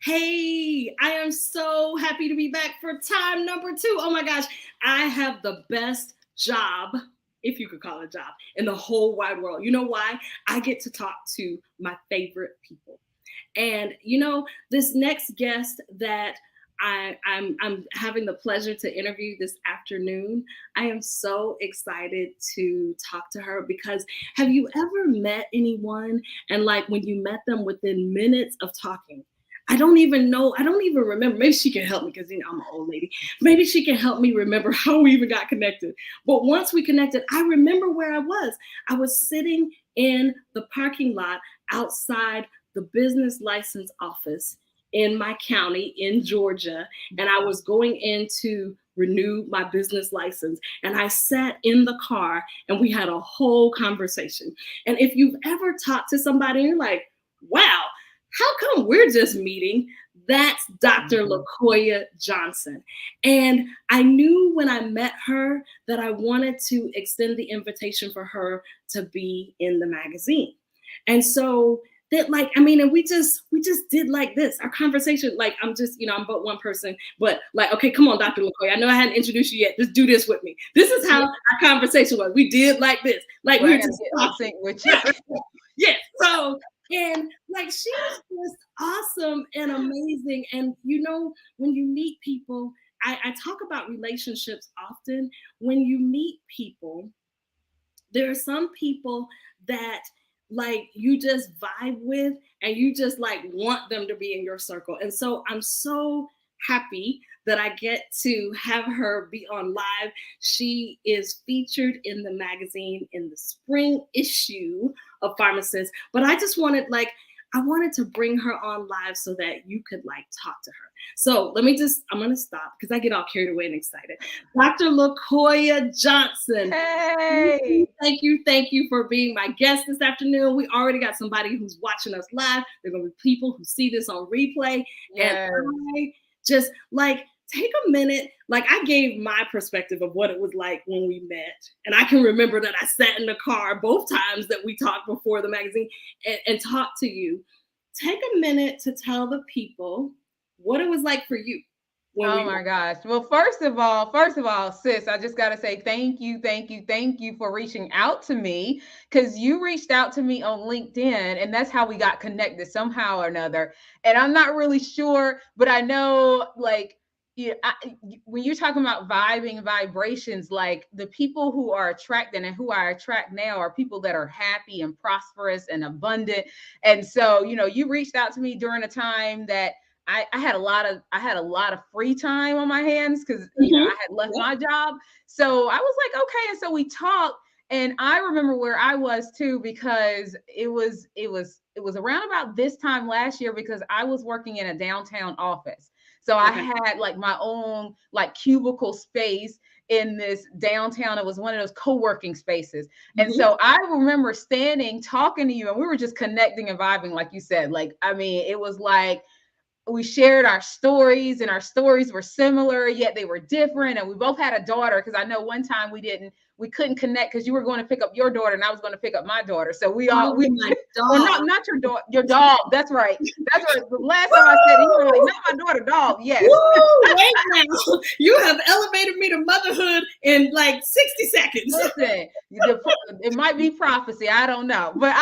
Hey, I am so happy to be back for time number 2. Oh my gosh, I have the best job, if you could call it a job, in the whole wide world. You know why? I get to talk to my favorite people. And this next guest that I'm having the pleasure to interview this afternoon, I am so excited to talk to her because have you ever met anyone and like when you met them within minutes of talking? I don't even know. I don't even remember. Maybe she can help me because I'm an old lady. Maybe she can help me remember how we even got connected. But once we connected, I remember where I was. I was sitting in the parking lot outside the business license office in my county in Georgia, and I was going in to renew my business license. And I sat in the car and we had a whole conversation. And if you've ever talked to somebody and you're like, wow, how come we're just meeting? That's Dr. LaQuoia Johnson. And I knew when I met her that I wanted to extend the invitation for her to be in the magazine. And so that and we just did like this. Our conversation, like I'm just, I'm but one person, but like, okay, come on, Dr. LaQuoia. I know I hadn't introduced you yet. Just do this with me. This is how our conversation was. We did like this. Like we were just talking with you. Yeah. So and like she was just awesome and amazing. And when you meet people, I talk about relationships often. When you meet people, there are some people that like you just vibe with and you just like want them to be in your circle. And so I'm so happy that I get to have her be on live. She is featured in the magazine in the spring issue of PharmaSis, but I just wanted I wanted to bring her on live so that you could like talk to her. So I'm going to stop because I get all carried away and excited. Dr. LaQuoia Johnson. Hey. Thank you for being my guest this afternoon. We already got somebody who's watching us live. There are going to be people who see this on replay. Yes. And I just like take a minute. Like I gave my perspective of what it was like when we met. And I can remember that I sat in the car both times that we talked before the magazine and talked to you. Take a minute to tell the people what it was like for you. Oh my gosh. Well, first of all, sis, I just got to say thank you for reaching out to me, because you reached out to me on LinkedIn and that's how we got connected somehow or another. And I'm not really sure, but I know when you're talking about vibing, vibrations, like the people who are attracted and who I attract now are people that are happy and prosperous and abundant. And so, you reached out to me during a time that I had a lot of free time on my hands because I had left my job. So I was like, okay. And so we talked, and I remember where I was too, because it was around about this time last year, because I was working in a downtown office. So I had like my own like cubicle space in this downtown. It was one of those co-working spaces. And so I remember standing, talking to you, and we were just connecting and vibing, like you said. Like, I mean, it was like, we shared our stories, and our stories were similar, yet they were different. And we both had a daughter, because I know one time we couldn't connect because you were going to pick up your daughter and I was going to pick up my daughter. So well, not your daughter, your dog. That's right. That's right. The last time I said it, you were like, not my daughter, dog. Yes. Woo, wait now. You have elevated me to motherhood in like 60 seconds. Listen, it might be prophecy. I don't know. But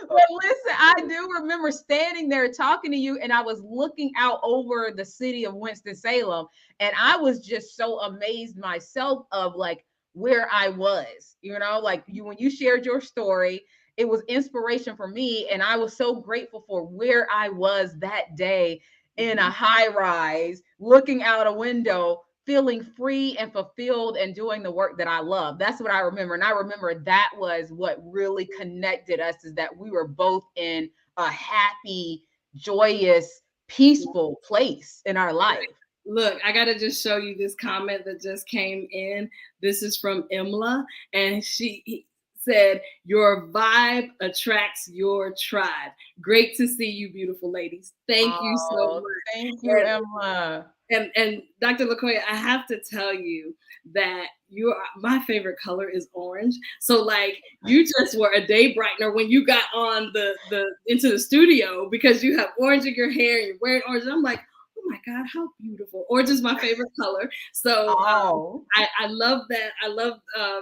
well, listen, I do remember standing there talking to you, and I was looking out over the city of Winston-Salem, and I was just so amazed myself of like where I was, like when you shared your story, it was inspiration for me. And I was so grateful for where I was that day in a high rise, looking out a window, feeling free and fulfilled and doing the work that I love. That's what I remember. And I remember that was what really connected us, is that we were both in a happy, joyous, peaceful place in our life. Look, I got to just show you this comment that just came in. This is from Imla, and she said, "Your vibe attracts your tribe." Great to see you, beautiful ladies. Thank you so much. Thank you, Emma. And Dr. LaQuoia, I have to tell you that my favorite color is orange. So like you just were a day brightener when you got on the into the studio because you have orange in your hair and you're wearing orange. And I'm like, oh my God, how beautiful. Orange is my favorite color. So I love that. I love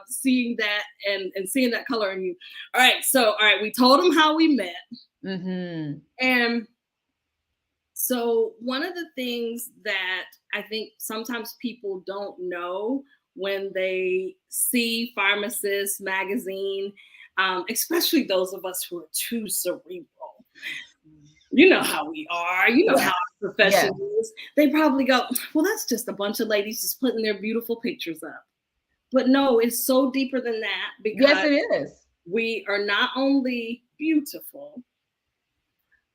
seeing that and seeing that color in you. All right, we told them how we met. Mm-hmm. And so one of the things that I think sometimes people don't know when they see PharmaSis Magazine, especially those of us who are too cerebral, you know how we are, you know how our profession is. They probably go, well, that's just a bunch of ladies just putting their beautiful pictures up. But no, it's so deeper than that because it is. We are not only beautiful,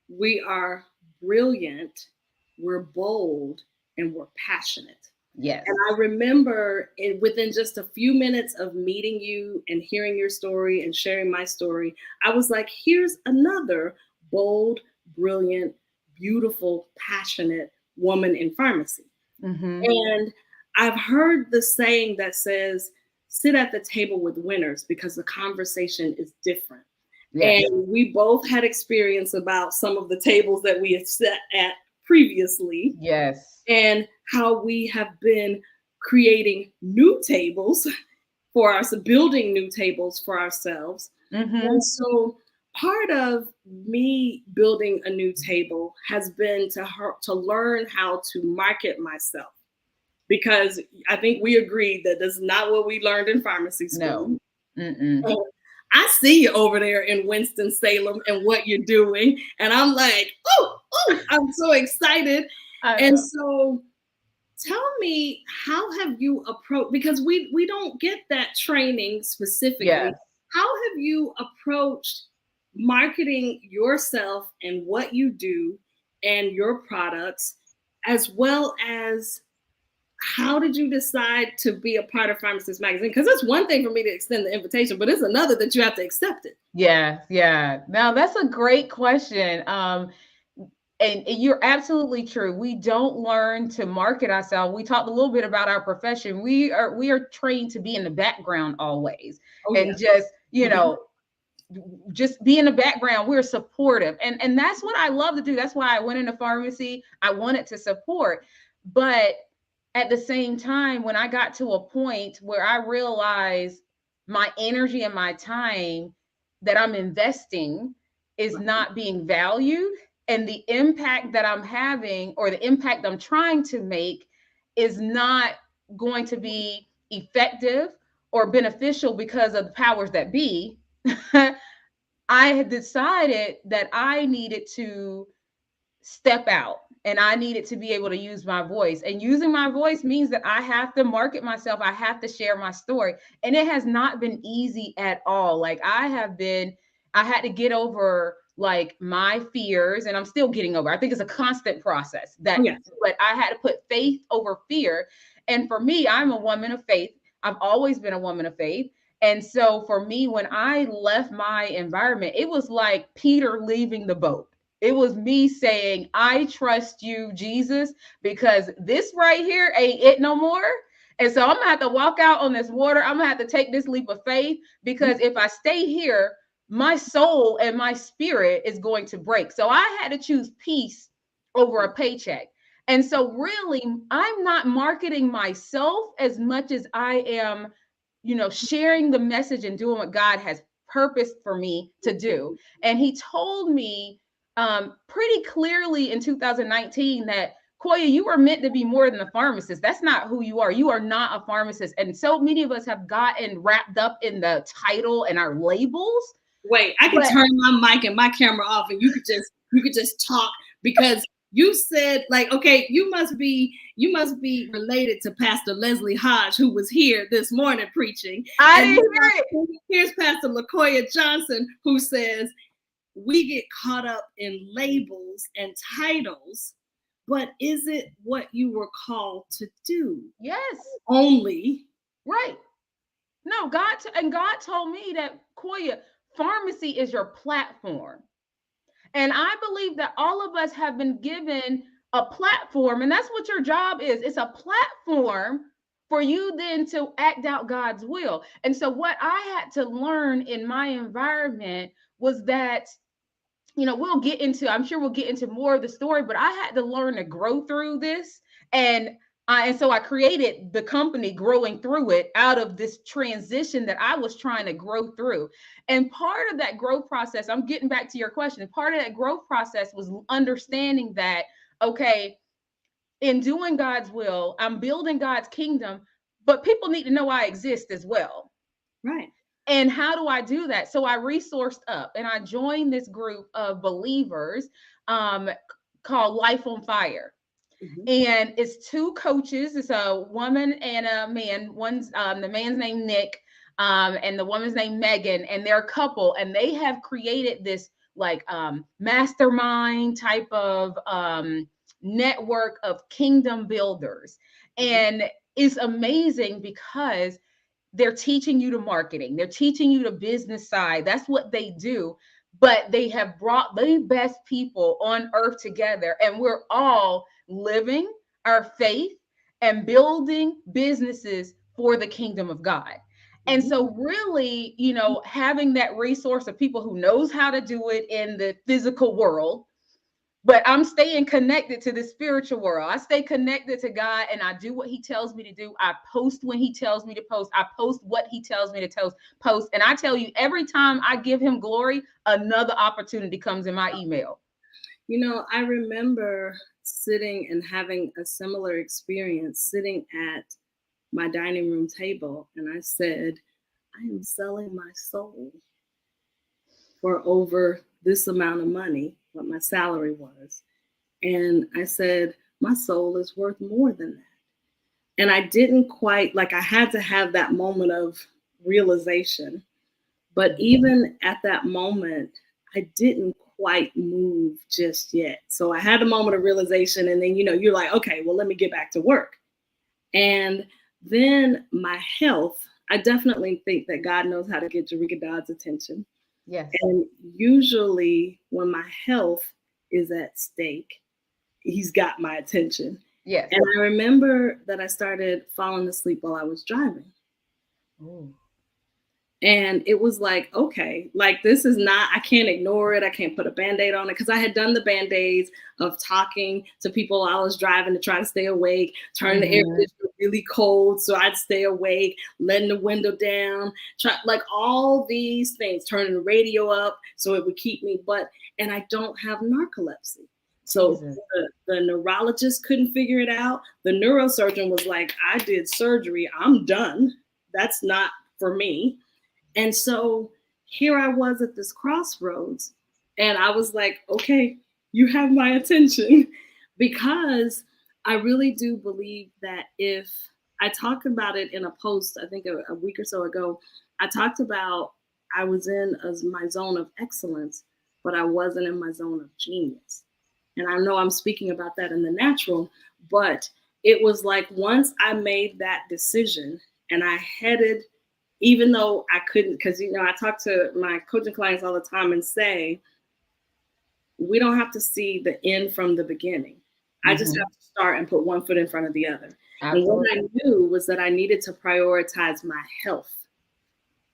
we are brilliant, we're bold, and we're passionate. Yes. And I remember within just a few minutes of meeting you and hearing your story and sharing my story, I was like, here's another bold, brilliant, beautiful, passionate woman in pharmacy. Mm-hmm. And I've heard the saying that says, sit at the table with winners because the conversation is different. Yes. And we both had experience about some of the tables that we had sat at previously. Yes. And how we have been creating new tables for us, building new tables for ourselves. Mm-hmm. And so part of me building a new table has been to learn how to market myself. Because I think we agreed that that's not what we learned in pharmacy school. No. I see you over there in Winston-Salem and what you're doing. And I'm like, oh, I'm so excited. And so tell me, how have you approached, because we don't get that training specifically. Yes. How have you approached marketing yourself and what you do and your products, as well as how did you decide to be a part of PharmaSis Magazine? Because it's one thing for me to extend the invitation, but it's another that you have to accept it. Yeah. Now, that's a great question. And you're absolutely true. We don't learn to market ourselves. We talked a little bit about our profession. We are trained to be in the background always. Just, just be in the background. We're supportive. And that's what I love to do. That's why I went into pharmacy. I wanted to support. But at the same time, when I got to a point where I realized my energy and my time that I'm investing is not being valued, and the impact that I'm having or the impact I'm trying to make is not going to be effective or beneficial because of the powers that be, I had decided that I needed to step out and I needed to be able to use my voice. And using my voice means that I have to market myself. I have to share my story. And it has not been easy at all. Like I had to get over like my fears, and I'm still getting over. I think it's a constant process but I had to put faith over fear. And for me, I'm a woman of faith. I've always been a woman of faith. And so for me, when I left my environment, it was like Peter leaving the boat. It was me saying, I trust you, Jesus, because this right here ain't it no more. And so I'm gonna have to walk out on this water. I'm gonna have to take this leap of faith, because if I stay here, my soul and my spirit is going to break. So I had to choose peace over a paycheck. And so really, I'm not marketing myself as much as I am, sharing the message and doing what God has purposed for me to do. And he told me pretty clearly in 2019 that, Koya, you are meant to be more than a pharmacist. That's not who you are. You are not a pharmacist. And so many of us have gotten wrapped up in the title and our labels. Wait, I can turn my mic and my camera off, and you could just talk, because you said, like, okay, you must be related to Pastor Leslie Hodge, who was here this morning preaching. I didn't hear it. Here's Pastor LaQuoia Johnson, who says, we get caught up in labels and titles, but is it what you were called to do? Yes. Only. Right. No, God told me that, Koya, pharmacy is your platform. And I believe that all of us have been given a platform, and that's what your job is. It's a platform for you then to act out God's will. And so what I had to learn in my environment was that, I'm sure we'll get into more of the story, but I had to learn to grow through this. And so I created the company growing through it out of this transition that I was trying to grow through. And part of that growth process, I'm getting back to your question, part of that growth process was understanding that, okay, in doing God's will, I'm building God's kingdom, but people need to know I exist as well. Right. And how do I do that? So I resourced up and I joined this group of believers called Life on Fire. Mm-hmm. And it's two coaches. It's a woman and a man. One's the man's name Nick, and the woman's name Megan, and they're a couple, and they have created this like mastermind type of network of kingdom builders. And it's amazing because they're teaching you the marketing, they're teaching you the business side. That's what they do. But they have brought the best people on earth together, and we're all living our faith and building businesses for the kingdom of God. And so really, having that resource of people who knows how to do it in the physical world, but I'm staying connected to the spiritual world. I stay connected to God, and I do what he tells me to do. I post when he tells me to post. I post what he tells me to post. And I tell you, every time I give him glory, another opportunity comes in my email. I remember sitting and having a similar experience, sitting at my dining room table, and I said, I am selling my soul for over this amount of money, what my salary was. And I said, my soul is worth more than that. And I didn't quite, I had to have that moment of realization. But even at that moment, I didn't quite move just yet. So I had a moment of realization, and then, you're like, okay, well, let me get back to work. And then my health, I definitely think that God knows how to get Jerika Dodd's attention. Yes. And usually when my health is at stake, he's got my attention. Yes. And I remember that I started falling asleep while I was driving. Ooh. And it was like, okay, this is not, I can't ignore it. I can't put a Band-Aid on it, because I had done the Band-Aids of talking to people while I was driving to try to stay awake, turning the air conditioner really cold so I'd stay awake, letting the window down, all these things, turning the radio up so it would keep me, and I don't have narcolepsy. So the neurologist couldn't figure it out. The neurosurgeon was like, I did surgery, I'm done. That's not for me. And so here I was at this crossroads, and I was like, okay, you have my attention, because I really do believe that if I talked about it in a post, I think a week or so ago, I talked about I was in my zone of excellence, but I wasn't in my zone of genius. And I know I'm speaking about that in the natural, but it was like once I made that decision and I headed, even though I couldn't, because, I talk to my coaching clients all the time and say, we don't have to see the end from the beginning. I just have to start and put one foot in front of the other. Absolutely. And what I knew was that I needed to prioritize my health.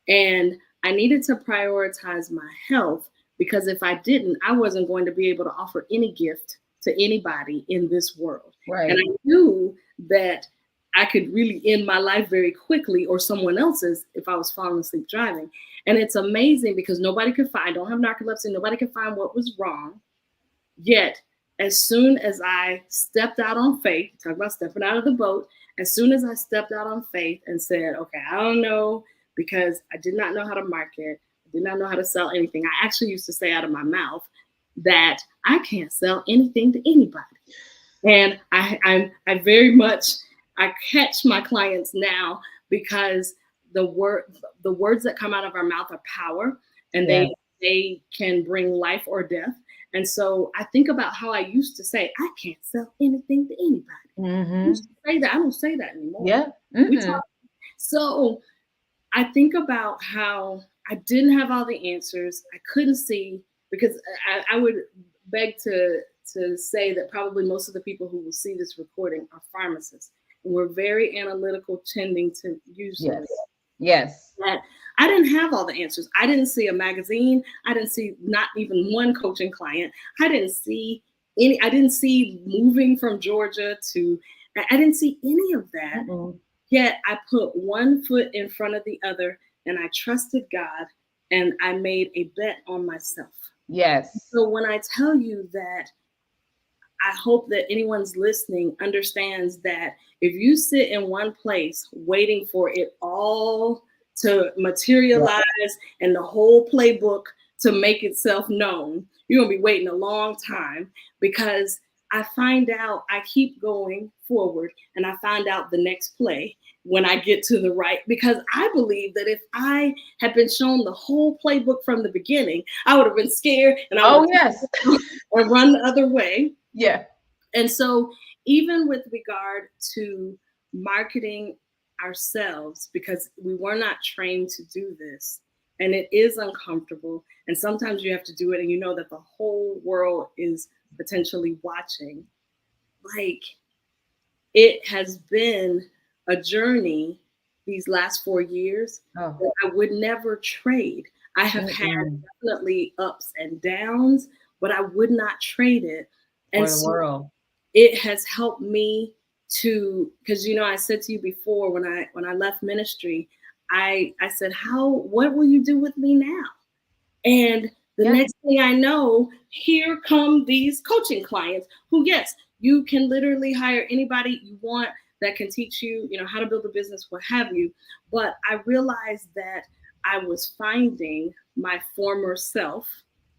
And I needed to prioritize my health because if I didn't, I wasn't going to be able to offer any gift to anybody in this world. Right. And I knew that I could really end my life very quickly, or someone else's, if I was falling asleep driving. And it's amazing because nobody could find, I don't have narcolepsy, nobody could find what was wrong. Yet, as soon as I stepped out on faith, talk about stepping out of the boat, as soon as I stepped out on faith and said, okay, I don't know, because I did not know how to market, I did not know how to sell anything. I actually used to say out of my mouth that I can't sell anything to anybody. And I very much, I catch my clients now because the words that come out of our mouth are power, and they can bring life or death. And so I think about how I used to say, I can't sell anything to anybody. I used to say that. I don't say that anymore. Yeah. So I think about how I didn't have all the answers. I couldn't see, because I would beg to to say that probably most of the people who will see this recording are pharmacists. And we're very analytical, tending to usually. Yes. That I didn't have all the answers. I didn't see a magazine. I didn't see not even one coaching client. I didn't see moving from Georgia to, I didn't see any of that. Yet I put one foot in front of the other and I trusted God and I made a bet on myself. Yes. So when I tell you that, I hope that anyone's listening understands that if you sit in one place waiting for it all to materialize and the whole playbook to make itself known, you're going to be waiting a long time, because I find out, I keep going forward and I find out the next play when I get to the right, because I believe that if I had been shown the whole playbook from the beginning, I would have been scared and I would or run the other way. Yeah. And so even with regard to marketing ourselves, because we were not trained to do this, and it is uncomfortable, and sometimes you have to do it and you know that the whole world is potentially watching, like, it has been a journey these last 4 years that I would never trade. I have had definitely ups and downs, but I would not trade it. And for the world. It has helped me to, because I said to you before, when I left ministry, I said, what will you do with me now? And the next thing I know, here come these coaching clients who, yes, you can literally hire anybody you want that can teach you, how to build a business, what have you. But I realized that I was finding my former self.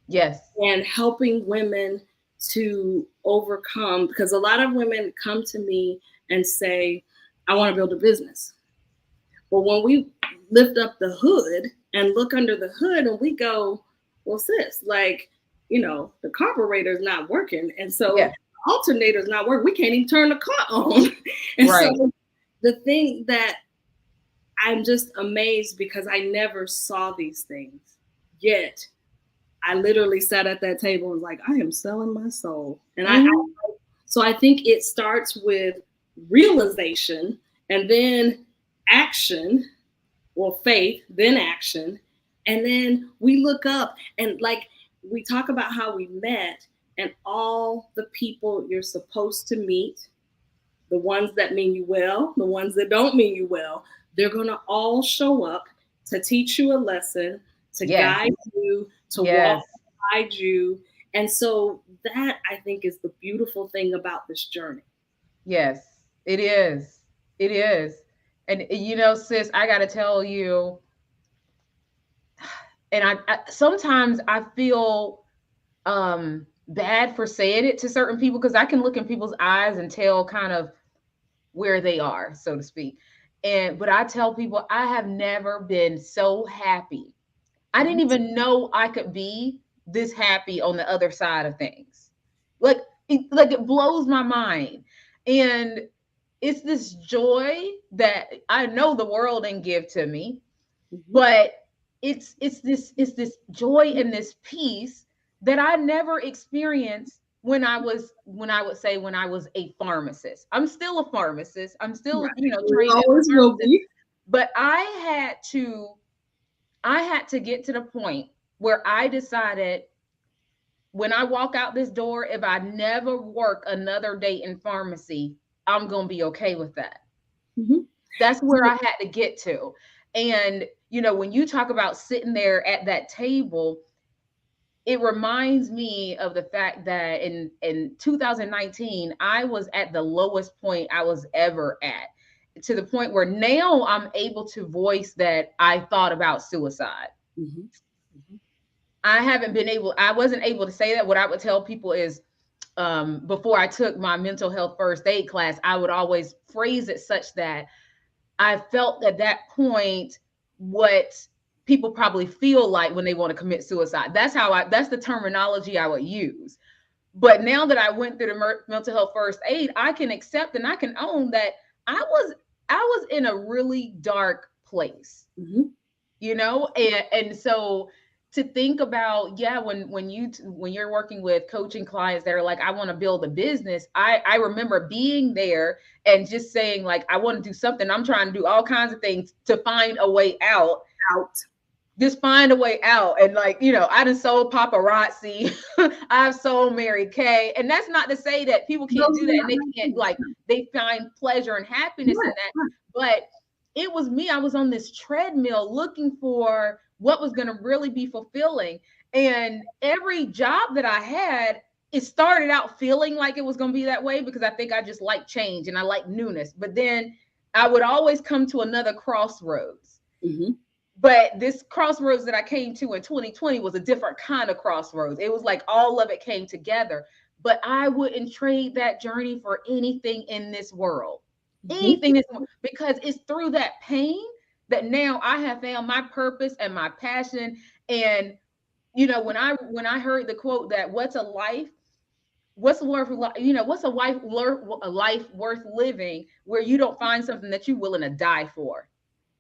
Yes. And helping women to overcome, because a lot of women come to me and say, I want to build a business. But when we lift up the hood and look under the hood and we go, well, sis, like, the carburetor is not working. And so the alternator is not working. We can't even turn the car on. And so the thing that I'm just amazed, because I never saw these things, yet I literally sat at that table and was like, I am selling my soul. And so I think it starts with realization and then action, well, faith, then action. And then we look up and, like, we talk about how we met, and all the people you're supposed to meet, the ones that mean you well, the ones that don't mean you well, they're going to all show up to teach you a lesson, to guide you, to walk beside you. And so that, I think, is the beautiful thing about this journey. Yes, it is. It is. And sis, I got to tell you, and I sometimes I feel bad for saying it to certain people, because I can look in people's eyes and tell kind of where they are, so to speak. But I tell people, I have never been so happy. I didn't even know I could be this happy on the other side of things. Like it blows my mind. And it's this joy that I know the world didn't give to me, but it's this joy and this peace that I never experienced when I was a pharmacist. I'm still a pharmacist. I'm still, trained as a pharmacist. But I had to get to the point where I decided, when I walk out this door, if I never work another day in pharmacy, I'm going to be okay with that. That's where I had to get to. And, when you talk about sitting there at that table, it reminds me of the fact that in 2019, I was at the lowest point I was ever at, to the point where now I'm able to voice that I thought about suicide. I wasn't able to say that. What I would tell people is, before I took my mental health first aid class, I would always phrase it such that I felt at that point what people probably feel like when they want to commit suicide. That's the terminology I would use. But now that I went through the mental health first aid, I can accept and I can own that I was in a really dark place, and so to think about, yeah, when you're working with coaching clients that are like, I want to build a business. I remember being there and just saying, like, I want to do something. I'm trying to do all kinds of things to find a way out. Just find a way out. And like, you know, I done sold paparazzi. I've sold Mary Kay. And that's not to say that people can't do that and they can't, like, they find pleasure and happiness in that. But it was me. I was on this treadmill looking for what was going to really be fulfilling. And every job that I had, it started out feeling like it was going to be that way because I think I just like change and I like newness. But then I would always come to another crossroads. Mm-hmm. But this crossroads that I came to in 2020 was a different kind of crossroads. It was like all of it came together. But I wouldn't trade that journey for anything in this world. Anything, because it's through that pain that now I have found my purpose and my passion. And you know, when I heard the quote that what's a life worth living where you don't find something that you're willing to die for.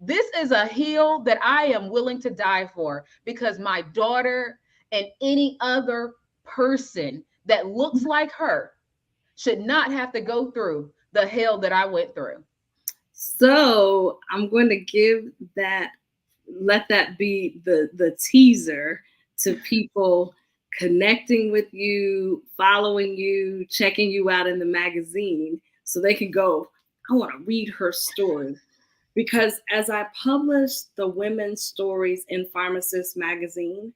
This is a hill that I am willing to die for because my daughter and any other person that looks like her should not have to go through the hell that I went through. So I'm going to let that be the teaser to people connecting with you, following you, checking you out in the magazine so they can go, I want to read her story. Because as I publish the women's stories in PharmaSis Magazine,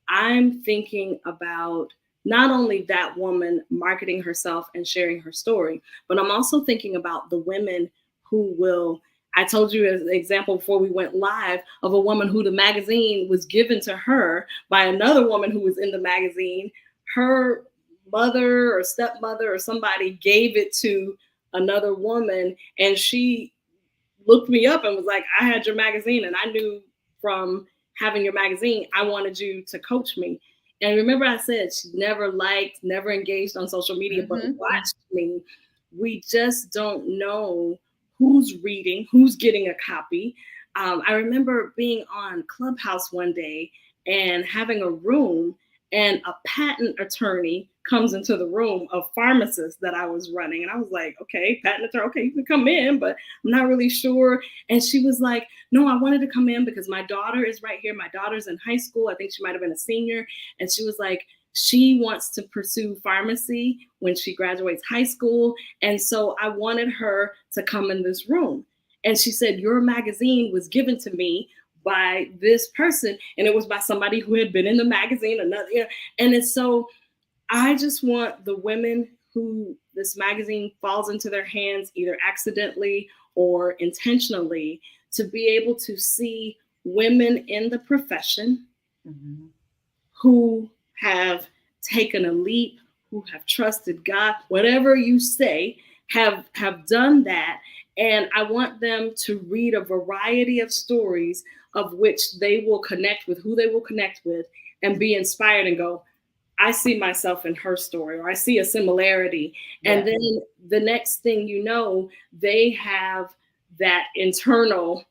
I'm thinking about not only that woman marketing herself and sharing her story, but I'm also thinking about the women who will, I told you as an example before we went live of a woman who the magazine was given to her by another woman who was in the magazine. Her mother or stepmother or somebody gave it to another woman, and she looked me up and was like, I had your magazine and I knew from having your magazine, I wanted you to coach me. And remember I said she never liked, never engaged on social media, but watched me. We just don't know who's reading, who's getting a copy. I remember being on Clubhouse one day and having a room, and a patent attorney comes into the room of PharmaSis that I was running. And I was like, okay, patent attorney, okay, you can come in, but I'm not really sure. And she was like, no, I wanted to come in because my daughter is right here. My daughter's in high school. I think she might've been a senior. And she was like, she wants to pursue pharmacy when she graduates high school. And so I wanted her to come in this room. And she said, your magazine was given to me by this person, and it was by somebody who had been in the magazine, and it's so I just want the women who this magazine falls into their hands either accidentally or intentionally to be able to see women in the profession who have taken a leap, who have trusted God, whatever you say, have done that. And I want them to read a variety of stories of which they will connect with, who they will connect with, and be inspired and go, I see myself in her story, or I see a similarity. Yeah. And then the next thing you know, they have that internal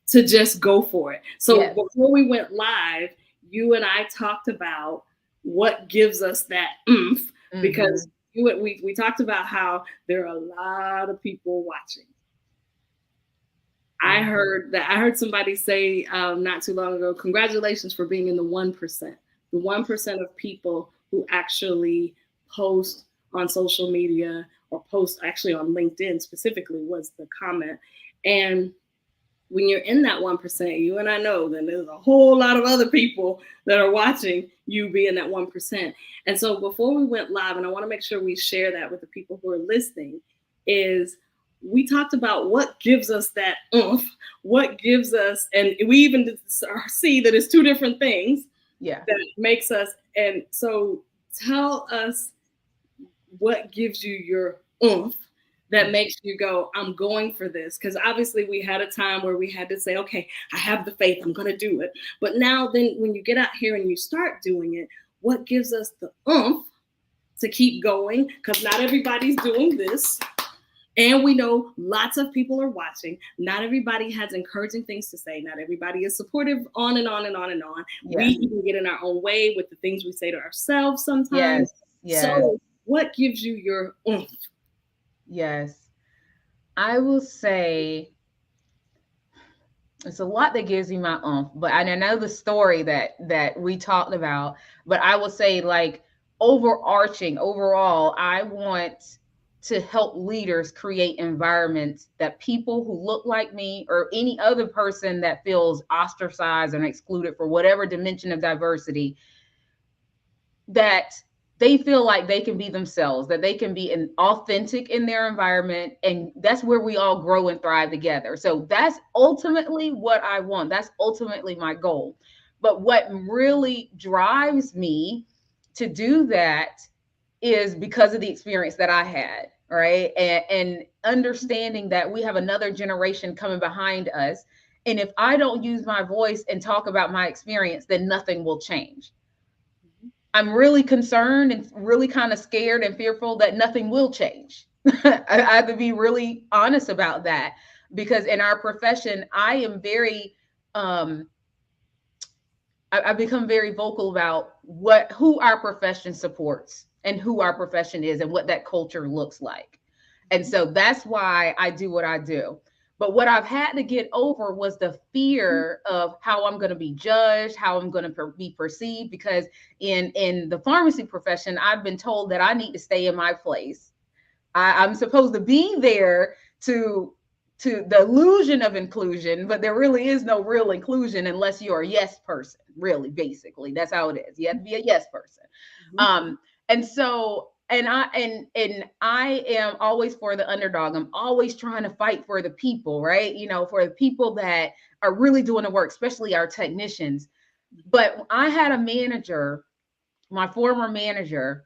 to just go for it. So before we went live, you and I talked about what gives us that oomph, because we talked about how there are a lot of people watching. I heard somebody say not too long ago, congratulations for being in the 1%. The 1% of people who actually post on social media or post actually on LinkedIn specifically was the comment. And when you're in that 1%, you and I know then there's a whole lot of other people that are watching you be in that 1%. And so before we went live, and I want to make sure we share that with the people who are listening, is we talked about what gives us that oomph, what gives us, and we even see that it's two different things that makes us. And so tell us what gives you your oomph that makes you go, I'm going for this. Because obviously we had a time where we had to say, okay, I have the faith, I'm going to do it. But now then when you get out here and you start doing it, what gives us the oomph to keep going? Because not everybody's doing this. And we know lots of people are watching. Not everybody has encouraging things to say. Not everybody is supportive, on and on and on and on. We Yes. even get in our own way with the things we say to ourselves sometimes. Yes. So what gives you your oomph? Yes. I will say it's a lot that gives me my oomph, but I know the story that we talked about, but I will say, like, overall, I want to help leaders create environments that people who look like me or any other person that feels ostracized and excluded for whatever dimension of diversity, that they feel like they can be themselves, that they can be authentic in their environment. And that's where we all grow and thrive together. So that's ultimately what I want. That's ultimately my goal. But what really drives me to do that is because of the experience that I had, right? And understanding that we have another generation coming behind us. And if I don't use my voice and talk about my experience, then nothing will change. I'm really concerned and really kind of scared and fearful that nothing will change. I have to be really honest about that, because in our profession, I am very, I've become very vocal about who our profession supports and who our profession is and what that culture looks like. And so that's why I do what I do. But what I've had to get over was the fear of how I'm going to be judged, how I'm going to be perceived, because in the pharmacy profession, I've been told that I need to stay in my place. I'm supposed to be there to the illusion of inclusion, but there really is no real inclusion unless you're a yes person. Really, basically, that's how it is. You have to be a yes person. And so, and I am always for the underdog. I'm always trying to fight for the people, right? You know, for the people that are really doing the work, especially our technicians. But I had a manager, my former manager,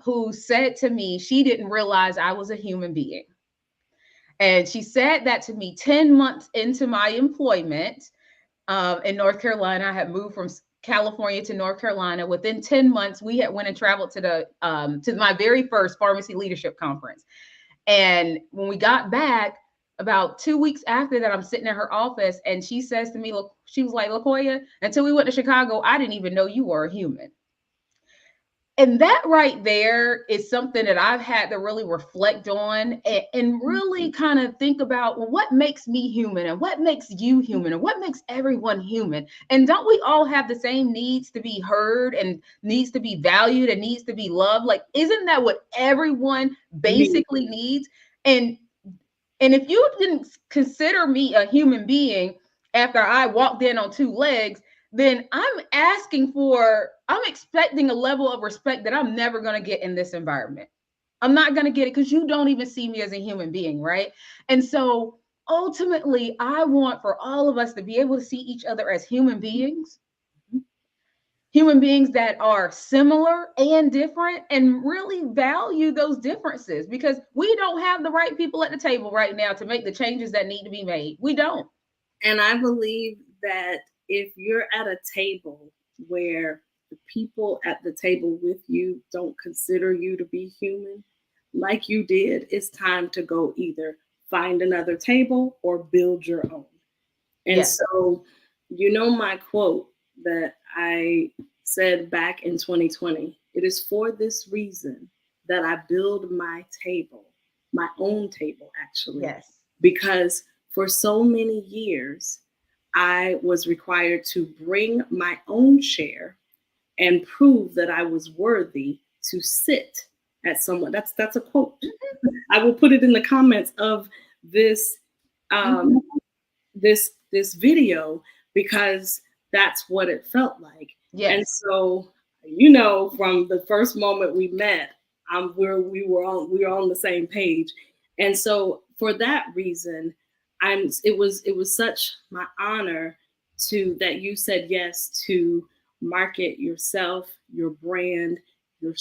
who said to me she didn't realize I was a human being. And she said that to me 10 months into my employment in North Carolina. I had moved from California to North Carolina. Within 10 months, we had went and traveled to my very first pharmacy leadership conference. And when we got back, about 2 weeks after that, I'm sitting in her office and she says to me, look, she was like, LaQuoia, until we went to Chicago, I didn't even know you were a human. And that right there is something that I've had to really reflect on and really kind of think about, well, what makes me human and what makes you human and what makes everyone human? And don't we all have the same needs to be heard and needs to be valued and needs to be loved? Like, isn't that what everyone basically needs? And if you didn't consider me a human being after I walked in on 2 legs, then I'm expecting a level of respect that I'm never going to get in this environment. I'm not going to get it because you don't even see me as a human being, right? And so ultimately, I want for all of us to be able to see each other as human beings that are similar and different, and really value those differences, because we don't have the right people at the table right now to make the changes that need to be made. We don't. And I believe that if you're at a table where the people at the table with you don't consider you to be human, like you did, it's time to go either find another table or build your own. And Yes. so, you know, my quote that I said back in 2020, it is for this reason that I build my table, my own table, actually. Yes. Because for so many years, I was required to bring my own chair and prove that I was worthy to sit at someone. That's a quote. I will put it in the comments of this this video, because that's what it felt like. Yes. And so, you know, from the first moment we met, we were on the same page. And so for that reason, it was such my honor to that you said yes to market yourself, your brand, your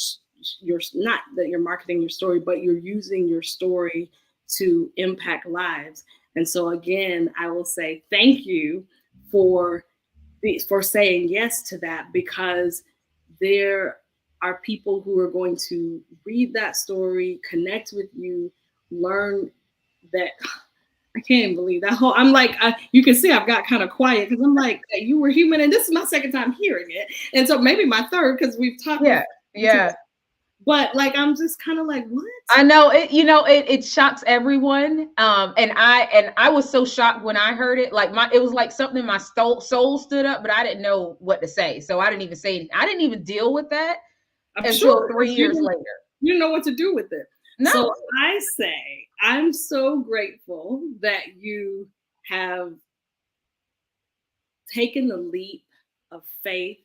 not that you're marketing your story, but you're using your story to impact lives. And so again, I will say thank you for saying yes to that, because there are people who are going to read that story, connect with you learn that I can't even believe that whole. I'm like, you can see I've got kind of quiet because I'm like, hey, you were human, and this is my second time hearing it, and so maybe my third because we've talked. Yeah, yeah. But like, I'm just kind of like, what? I know it. You know, it shocks everyone. And I was so shocked when I heard it. Like it was like something in my soul stood up, but I didn't know what to say, so I didn't even say anything. I didn't even deal with that until 3 years later. You know what to do with it. No. So I say, I'm so grateful that you have taken the leap of faith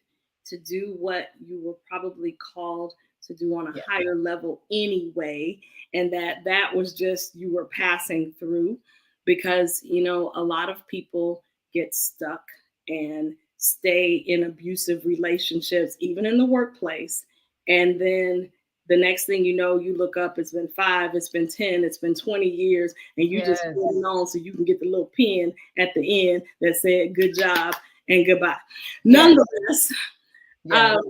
to do what you were probably called to do on a higher level anyway, and that was just you were passing through, because you know a lot of people get stuck and stay in abusive relationships, even in the workplace, and then the next thing you know, you look up, it's been 5, it's been 10, it's been 20 years, and you just holding on so you can get the little pin at the end that said good job and goodbye. Nonetheless, let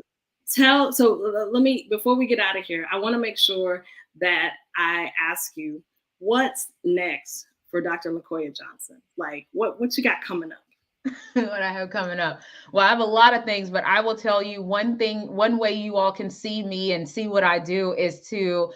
me, before we get out of here, I want to make sure that I ask you what's next for Dr. LaQuoia Johnson. Like what you got coming up? What I have coming up. Well, I have a lot of things, but I will tell you one thing. One way you all can see me and see what I do is to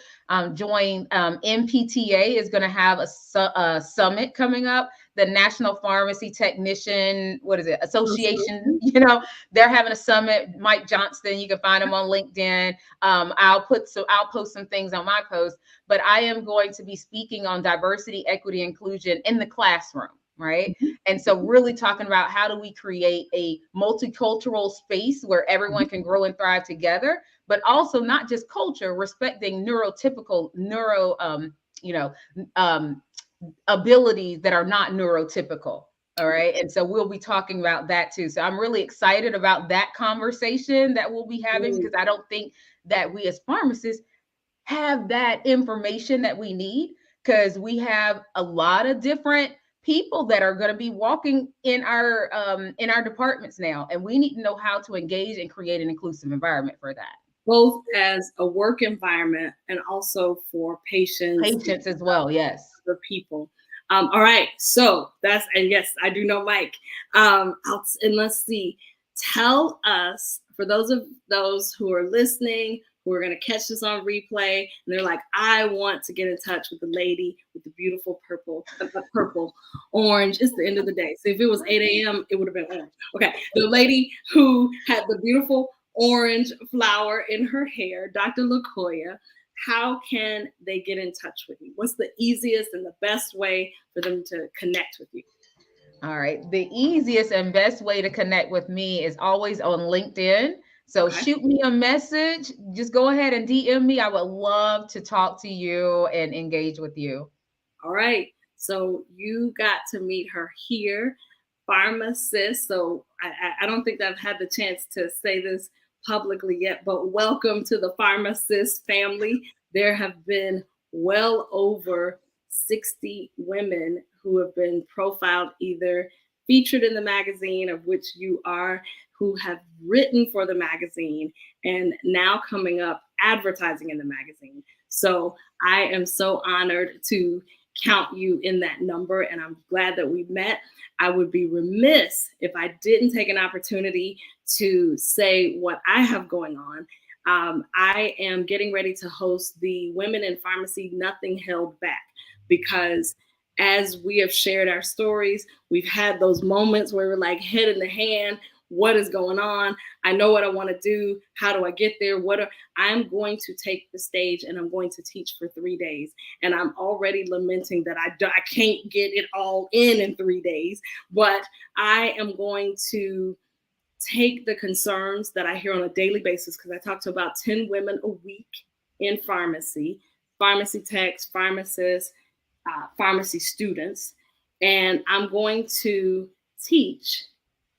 join MPTA is going to have a summit coming up. The National Pharmacy Technician, Association, you know, they're having a summit. Mike Johnston, you can find him on LinkedIn. I'll post some things on my post, but I am going to be speaking on diversity, equity, inclusion in the classroom. Right. And so really talking about how do we create a multicultural space where everyone can grow and thrive together, but also not just culture, respecting abilities that are not neurotypical. All right. And so we'll be talking about that too. So I'm really excited about that conversation that we'll be having, because I don't think that we as pharmacists have that information that we need, because we have a lot of different people that are going to be walking in our departments now, and we need to know how to engage and create an inclusive environment for that, both as a work environment and also for patients as well. Yes, for people. All right, so and yes, I do know Mike. And let's see, tell us, for those who are listening, who are going to catch this on replay, and they're like, I want to get in touch with the lady with the beautiful purple, orange. It's the end of the day. So if it was 8 a.m., it would have been orange. Okay. The lady who had the beautiful orange flower in her hair, Dr. LaQuoia, how can they get in touch with you? What's the easiest and the best way for them to connect with you? All right. The easiest and best way to connect with me is always on LinkedIn. So shoot me a message. Just go ahead and DM me. I would love to talk to you and engage with you. All right. So you got to meet her here, PharmaSis. So I don't think I've had the chance to say this publicly yet, but welcome to the PharmaSis family. There have been well over 60 women who have been profiled, either featured in the magazine, of which you are, who have written for the magazine, and now coming up advertising in the magazine. So I am so honored to count you in that number, and I'm glad that we met. I would be remiss if I didn't take an opportunity to say what I have going on. I am getting ready to host the Women in Pharmacy Nothing Held Back, because as we have shared our stories, we've had those moments where we're like head in the hand. What is going on? I know what I want to do. How do I get there? I'm going to take the stage, and I'm going to teach for 3 days. And I'm already lamenting that I can't get it all in 3 days, but I am going to take the concerns that I hear on a daily basis, because I talk to about 10 women a week in pharmacy techs, pharmacists, pharmacy students, and I'm going to teach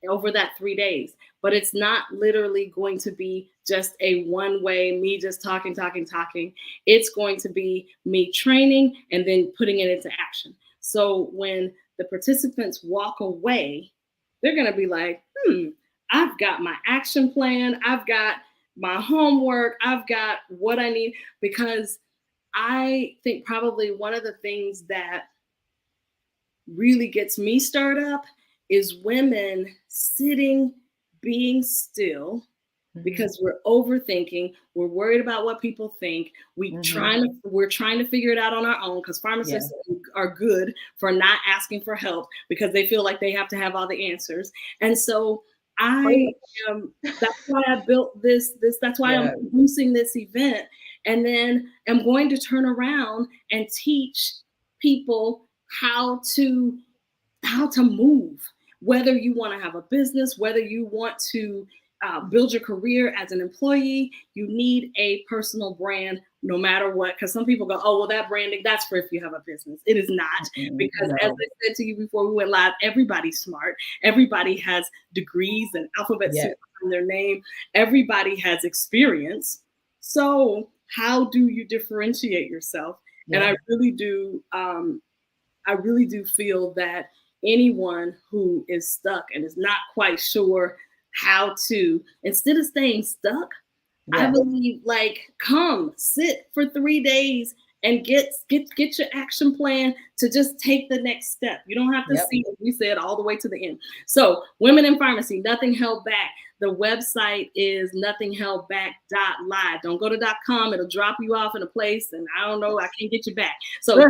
over that 3 days. But it's not literally going to be just a one-way, me just talking. It's going to be me training and then putting it into action. So when the participants walk away, they're going to be like, I've got my action plan. I've got my homework. I've got what I need, because I think probably one of the things that really gets me stirred up is women sitting, being still, because we're overthinking, we're worried about what people think. We're trying to figure it out on our own, because pharmacists are good for not asking for help because they feel like they have to have all the answers. And so that's why I built this, that's why I'm producing this event. And then I'm going to turn around and teach people how to move, whether you want to have a business, whether you want to build your career as an employee. You need a personal brand no matter what, because some people go, oh, well, that branding, that's for if you have a business. It is not, because as I said to you before we went live, everybody's smart. Everybody has degrees and alphabet soup in their name. Everybody has experience. So how do you differentiate yourself? And I really do feel that anyone who is stuck and is not quite sure how to, instead of staying stuck, I believe, like, come sit for 3 days and get your action plan to just take the next step. You don't have to see, as we said, all the way to the end. So Women in Pharmacy, Nothing Held Back. The website is nothingheldback.live. Don't go to .com. It'll drop you off in a place, and I don't know, I can't get you back. So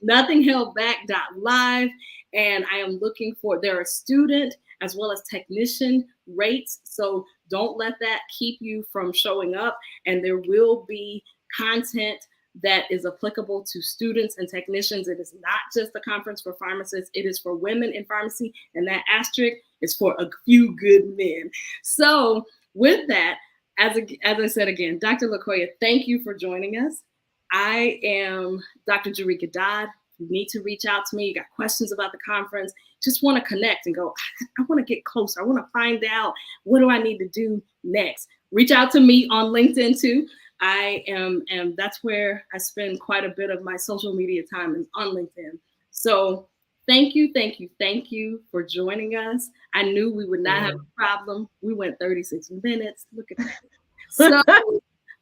nothingheldback.live. And I am looking for, there are student as well as technician rates. So don't let that keep you from showing up. And there will be content that is applicable to students and technicians. It is not just a conference for pharmacists. It is for women in pharmacy. And that asterisk is for a few good men. So with that, as I said again, Dr. LaQuoia, thank you for joining us. I am Dr. Jerika Dodd. You need to reach out to me. You got questions about the conference, just want to connect and go, I want to get closer. I want to find out, what do I need to do next? Reach out to me on LinkedIn too. And that's where I spend quite a bit of my social media time, is on LinkedIn. So thank you for joining us. I knew we would not have a problem. We went 36 minutes. Look at that. So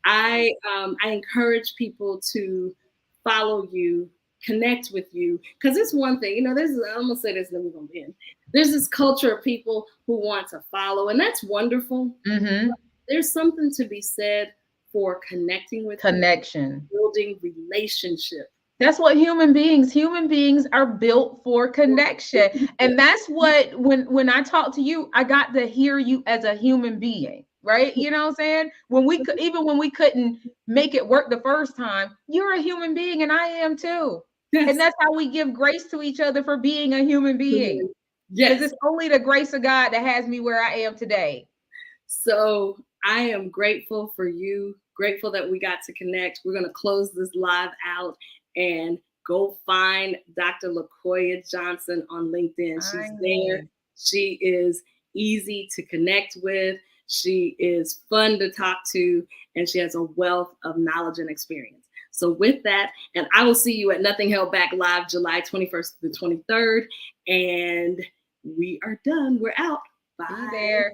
I encourage people to follow you, connect with you, because it's one thing, I'm gonna say this and then we're gonna end. There's this culture of people who want to follow, and that's wonderful. There's something to be said for connecting with people, building relationship. That's what human beings are built for, connection. And that's what, when I talk to you, I got to hear you as a human being. Right? You know what I'm saying? When we couldn't make it work the first time, you're a human being and I am too. Yes. And that's how we give grace to each other for being a human being. Yes. Because it's only the grace of God that has me where I am today. So I am grateful for you, grateful that we got to connect. We're going to close this live out and go find Dr. LaQuoia Johnson on LinkedIn. She's there. She is easy to connect with. She is fun to talk to, and she has a wealth of knowledge and experience. So with that, and I will see you at Nothing Held Back Live, July 21st to the 23rd. And we are done. We're out. Bye. Be there.